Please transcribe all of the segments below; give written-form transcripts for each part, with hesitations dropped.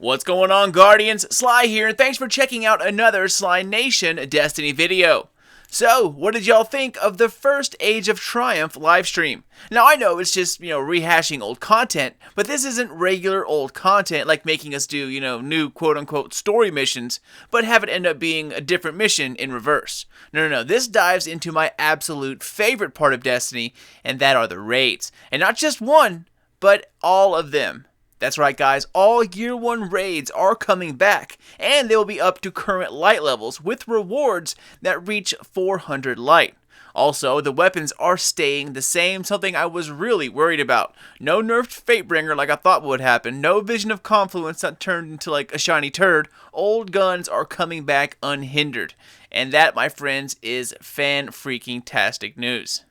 What's going on, Guardians? Sly here, and thanks for checking out another Sly Nation Destiny video. So, what did y'all think of the first Age of Triumph livestream? Now, I know it's just, rehashing old content, but this isn't regular old content like making us do, new quote-unquote story missions, but have it end up being a different mission in reverse. No, this dives into my absolute favorite part of Destiny, and that are the raids. And not just one, but all of them. That's right, guys, all Year 1 raids are coming back, and they will be up to current light levels with rewards that reach 400 light. Also, the weapons are staying the same, something I was really worried about. No nerfed Fatebringer like I thought would happen, no Vision of Confluence that turned into like a shiny turd. Old guns are coming back unhindered, and that, my friends, is fan-freaking-tastic news.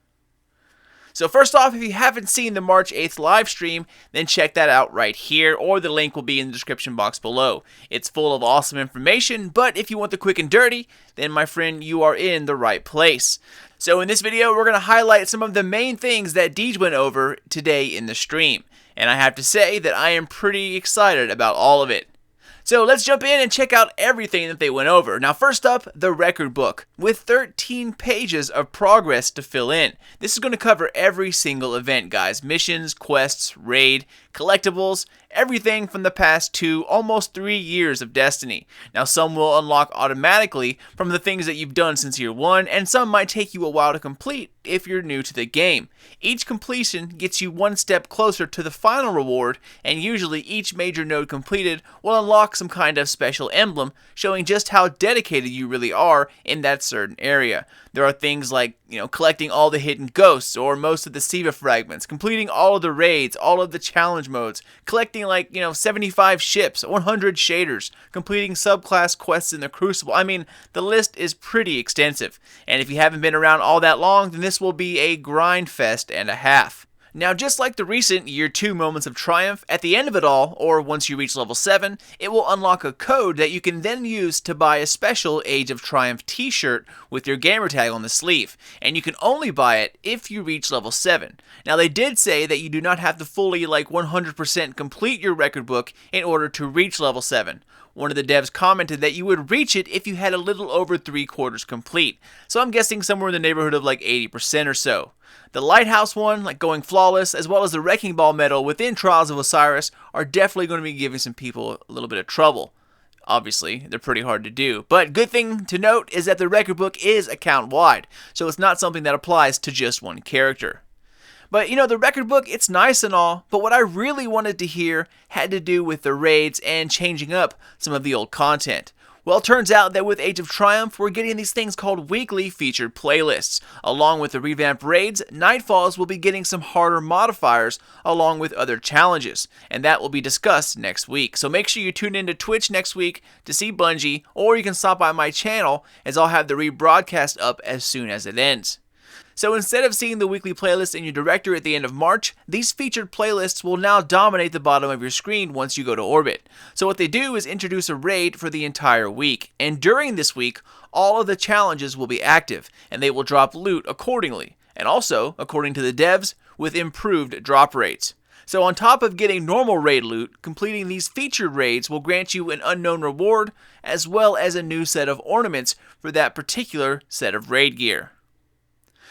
So first off, if you haven't seen the March 8th live stream, then check that out right here, or the link will be in the description box below. It's full of awesome information, but if you want the quick and dirty, then my friend, you are in the right place. So in this video, we're going to highlight some of the main things that Deej went over today in the stream. And I have to say that I am pretty excited about all of it. So let's jump in and check out everything that they went over. Now first up, the record book, with 13 pages of progress to fill in. This is going to cover every single event, guys. Missions, quests, raid, collectibles, everything from the past 2, almost 3 years of Destiny. Now some will unlock automatically from the things that you've done since Year 1, and some might take you a while to complete if you're new to the game. Each completion gets you one step closer to the final reward, and usually each major node completed will unlock some kind of special emblem showing just how dedicated you really are in that certain area. There are things like, collecting all the hidden ghosts or most of the Siva fragments, completing all of the raids, all of the challenge modes, collecting 75 ships, 100 shaders, completing subclass quests in the Crucible. I mean, the list is pretty extensive. And if you haven't been around all that long, then this will be a grind fest and a half. Now, just like the recent Year 2 Moments of Triumph, at the end of it all, or once you reach level 7, it will unlock a code that you can then use to buy a special Age of Triumph t-shirt with your gamertag on the sleeve, and you can only buy it if you reach level 7. Now, they did say that you do not have to fully 100% complete your record book in order to reach level 7. One of the devs commented that you would reach it if you had a little over 3/4 complete, so I'm guessing somewhere in the neighborhood of 80% or so. The Lighthouse one, going flawless, as well as the Wrecking Ball medal within Trials of Osiris, are definitely going to be giving some people a little bit of trouble. Obviously, they're pretty hard to do, but good thing to note is that the record book is account-wide, so it's not something that applies to just one character. But, the record book, it's nice and all, but what I really wanted to hear had to do with the raids and changing up some of the old content. Well, it turns out that with Age of Triumph, we're getting these things called weekly featured playlists. Along with the revamped raids, Nightfalls will be getting some harder modifiers along with other challenges, and that will be discussed next week. So make sure you tune into Twitch next week to see Bungie, or you can stop by my channel as I'll have the rebroadcast up as soon as it ends. So instead of seeing the weekly playlist in your directory at the end of March, these featured playlists will now dominate the bottom of your screen once you go to orbit. So what they do is introduce a raid for the entire week, and during this week, all of the challenges will be active, and they will drop loot accordingly, and also, according to the devs, with improved drop rates. So on top of getting normal raid loot, completing these featured raids will grant you an unknown reward, as well as a new set of ornaments for that particular set of raid gear.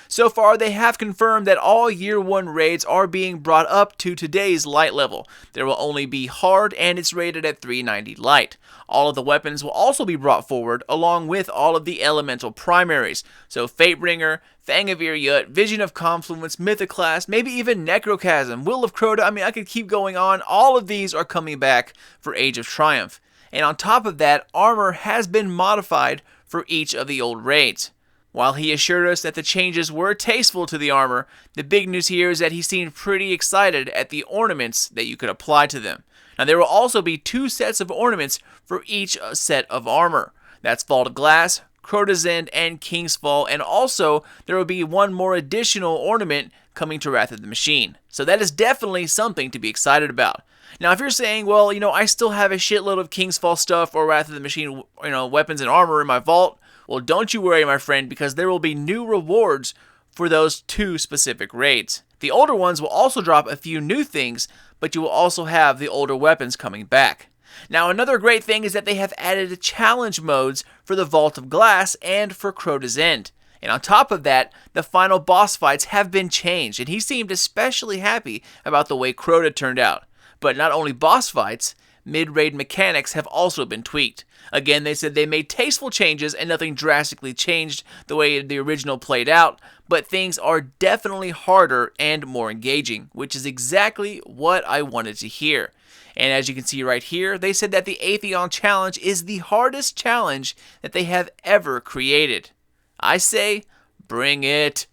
So far, they have confirmed that all Year 1 raids are being brought up to today's light level. There will only be hard, and it's rated at 390 light. All of the weapons will also be brought forward, along with all of the elemental primaries. So Fatebringer, Fang of Iryut, Vision of Confluence, Mythoclast, maybe even Necrochasm, Will of Crota. I could keep going on. All of these are coming back for Age of Triumph. And on top of that, armor has been modified for each of the old raids. While he assured us that the changes were tasteful to the armor, the big news here is that he seemed pretty excited at the ornaments that you could apply to them. Now there will also be 2 sets of ornaments for each set of armor. That's Vault of Glass, Crota's End, and King's Fall, and also there will be one more additional ornament coming to Wrath of the Machine. So that is definitely something to be excited about. Now if you're saying, well, I still have a shitload of King's Fall stuff or Wrath of the Machine, weapons and armor in my vault, well, don't you worry, my friend, because there will be new rewards for those 2 specific raids. The older ones will also drop a few new things, but you will also have the older weapons coming back. Now, another great thing is that they have added challenge modes for the Vault of Glass and for Crota's End. And on top of that, the final boss fights have been changed, and he seemed especially happy about the way Crota turned out. But not only boss fights, mid-raid mechanics have also been tweaked. Again, they said they made tasteful changes and nothing drastically changed the way the original played out, but things are definitely harder and more engaging, which is exactly what I wanted to hear. And as you can see right here, they said that the Atheon Challenge is the hardest challenge that they have ever created. I say, bring it.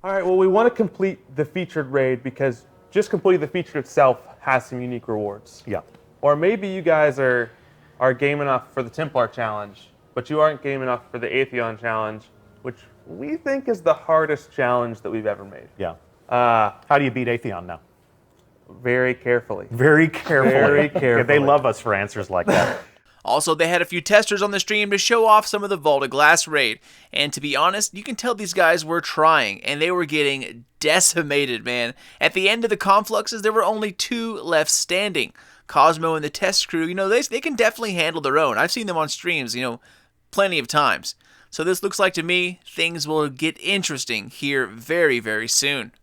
Alright, well, we want to complete the featured raid because just completing the feature itself has some unique rewards. Yeah. Or maybe you guys are game enough for the Templar Challenge, but you aren't game enough for the Atheon Challenge, which we think is the hardest challenge that we've ever made. Yeah. How do you beat Atheon now? Very carefully. Very carefully. Very carefully. They love us for answers like that. Also, they had a few testers on the stream to show off some of the Vault of Glass raid, and to be honest, you can tell these guys were trying, and they were getting decimated, man. At the end of the Confluxes, there were only 2 left standing. Cosmo and the test crew, they can definitely handle their own. I've seen them on streams, plenty of times. So this looks like to me, things will get interesting here very, very soon.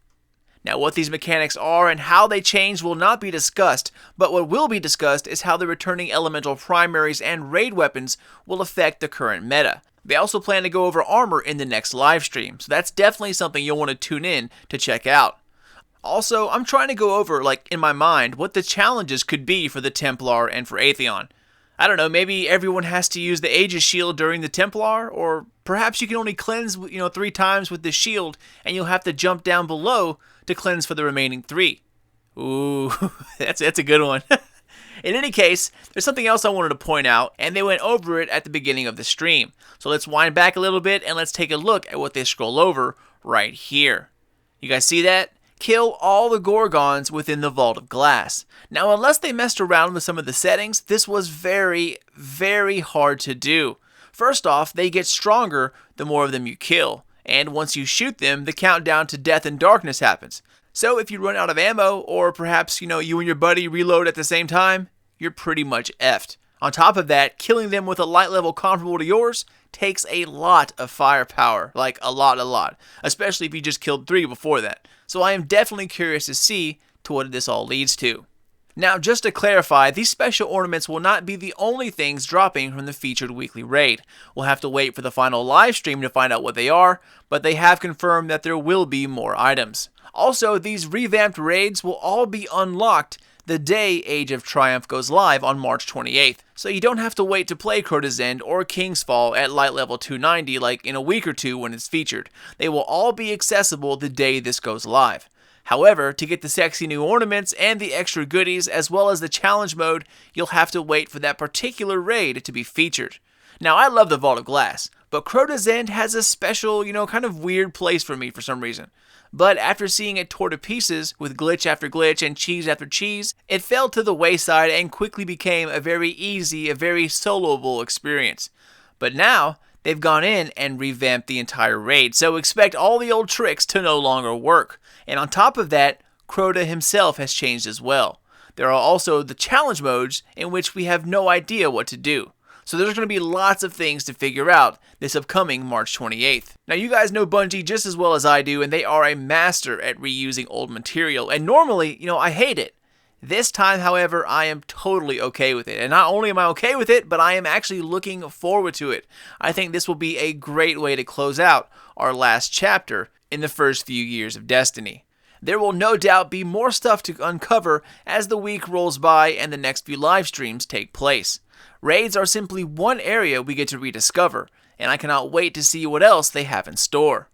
Now, what these mechanics are and how they change will not be discussed, but what will be discussed is how the returning elemental primaries and raid weapons will affect the current meta. They also plan to go over armor in the next live stream, so that's definitely something you'll want to tune in to check out. Also, I'm trying to go over, in my mind, what the challenges could be for the Templar and for Atheon. I don't know, maybe everyone has to use the Aegis shield during the Templar, or perhaps you can only cleanse, 3 times with the shield, and you'll have to jump down below to cleanse for the remaining 3. Ooh, that's a good one. In any case, there's something else I wanted to point out, and they went over it at the beginning of the stream. So let's wind back a little bit, and let's take a look at what they scroll over right here. You guys see that? Kill all the Gorgons within the Vault of Glass. Now, unless they messed around with some of the settings, this was very, very hard to do. First off, they get stronger the more of them you kill, and once you shoot them, the countdown to death and darkness happens. So if you run out of ammo, or perhaps, you and your buddy reload at the same time, you're pretty much effed. On top of that, killing them with a light level comparable to yours takes a lot of firepower, a lot, especially if you just killed 3 before that. So I am definitely curious to see to what this all leads to. Now, just to clarify, these special ornaments will not be the only things dropping from the featured weekly raid. We'll have to wait for the final live stream to find out what they are, but they have confirmed that there will be more items. Also, these revamped raids will all be unlocked the day Age of Triumph goes live on March 28th, so you don't have to wait to play Crota's End or King's Fall at light level 290 in a week or 2 when it's featured. They will all be accessible the day this goes live. However, to get the sexy new ornaments and the extra goodies as well as the challenge mode, you'll have to wait for that particular raid to be featured. Now, I love the Vault of Glass, but Crota's End has a special, kind of weird place for me for some reason. But after seeing it tore to pieces with glitch after glitch and cheese after cheese, it fell to the wayside and quickly became a very soloable experience. But now, they've gone in and revamped the entire raid, so expect all the old tricks to no longer work. And on top of that, Crota himself has changed as well. There are also the challenge modes in which we have no idea what to do. So there's going to be lots of things to figure out this upcoming March 28th. Now, you guys know Bungie just as well as I do, and they are a master at reusing old material. And normally, I hate it. This time, however, I am totally okay with it. And not only am I okay with it, but I am actually looking forward to it. I think this will be a great way to close out our last chapter in the first few years of Destiny. There will no doubt be more stuff to uncover as the week rolls by and the next few live streams take place. Raids are simply one area we get to rediscover, and I cannot wait to see what else they have in store.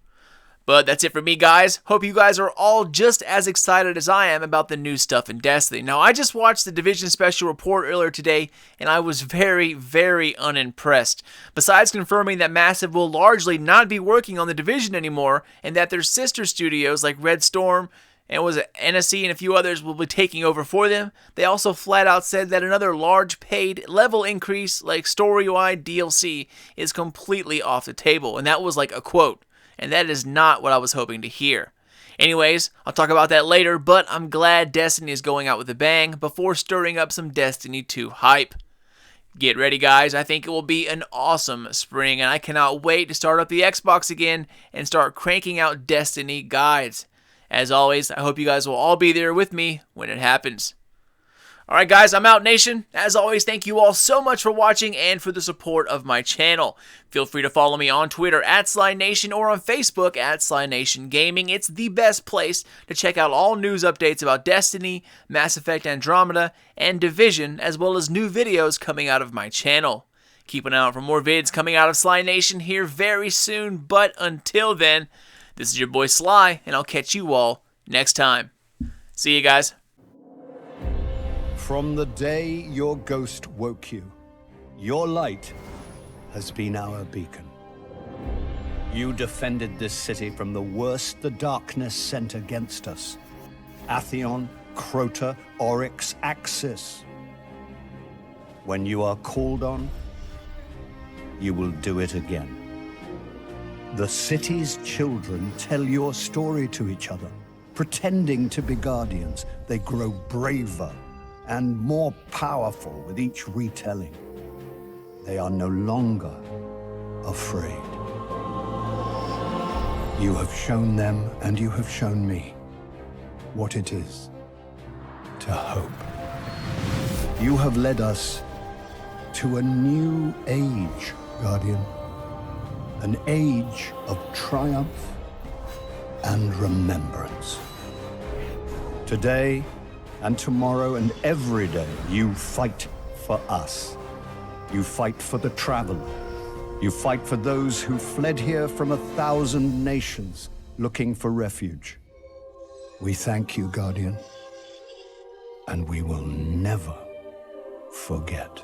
But that's it for me, guys. Hope you guys are all just as excited as I am about the new stuff in Destiny. Now, I just watched the Division Special Report earlier today, and I was very, very unimpressed. Besides confirming that Massive will largely not be working on the Division anymore, and that their sister studios like Red Storm and NSC and a few others will be taking over for them, they also flat out said that another large paid level increase like story-wide DLC is completely off the table, and that was a quote. And that is not what I was hoping to hear. Anyways, I'll talk about that later, but I'm glad Destiny is going out with a bang before stirring up some Destiny 2 hype. Get ready, guys. I think it will be an awesome spring, and I cannot wait to start up the Xbox again and start cranking out Destiny guides. As always, I hope you guys will all be there with me when it happens. Alright guys, I'm out, Nation. As always, thank you all so much for watching and for the support of my channel. Feel free to follow me on Twitter at SlyNation or on Facebook at SlyNation Gaming. It's the best place to check out all news updates about Destiny, Mass Effect Andromeda, and Division, as well as new videos coming out of my channel. Keep an eye out for more vids coming out of SlyNation here very soon, but until then, this is your boy Sly, and I'll catch you all next time. See you guys. From the day your ghost woke you, your light has been our beacon. You defended this city from the worst the darkness sent against us. Atheon, Crota, Oryx, Axis. When you are called on, you will do it again. The city's children tell your story to each other. Pretending to be guardians, they grow braver and more powerful with each retelling. They are no longer afraid. You have shown them, and you have shown me, what it is to hope. You have led us to a new age, Guardian. An age of triumph and remembrance. Today, and tomorrow and every day, you fight for us. You fight for the traveler. You fight for those who fled here from 1,000 nations looking for refuge. We thank you, Guardian, and we will never forget.